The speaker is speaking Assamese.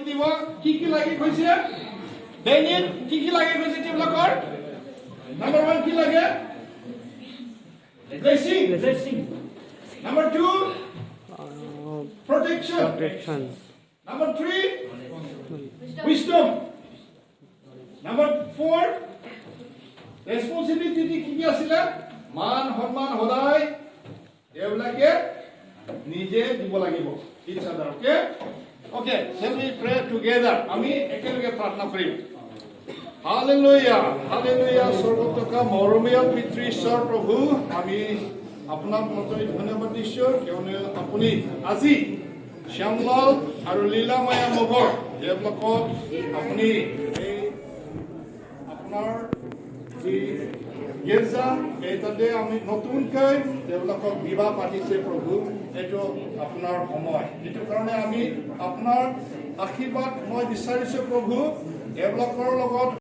দিব কি লাগি গৈছে দৈনিক কি লাগি গৈছে তেওঁলোকৰ নাম্বাৰ 1 কি লাগে dressing number 2 protection number 3 wisdom number 4 responsibility কি আছিল মান সন্মান সদায় এবিলাকে নিজে দিব লাগিব each other okay let me pray together আমি একেলগে প্ৰাৰ্থনা কৰিম হালেলুয়া হালেলুয়া সৰ্বত্ৰকা মৰমীয় পিতৃ ঈশ্বৰ প্ৰভু আমি আপোনাক নতুন ধন্যবাদ দিছো কিয়নো আপুনি আজি শ্যামলাল আৰু লীলামায়া নগৰ এইবিলাকক আপুনি এই আপোনাৰ যি গিৰ্জা এইটাতে আমি নতুনকৈ তেওঁলোকক বিবাহ পাতিছে প্ৰভু এইটো আপোনাৰ সময় এইটো কাৰণে আমি আপোনাৰ আশীৰ্বাদ মই বিচাৰিছো প্ৰভু এইবিলাকৰ লগত